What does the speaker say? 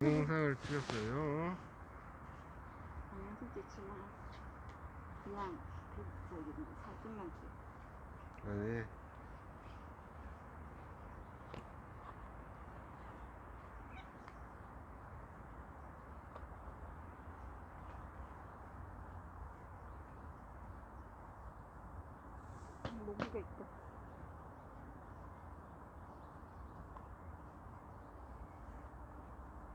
동영상을 찍었어요. 영상 찍지만 그냥 저기 사진만 찍. 아니, 모기가 있다.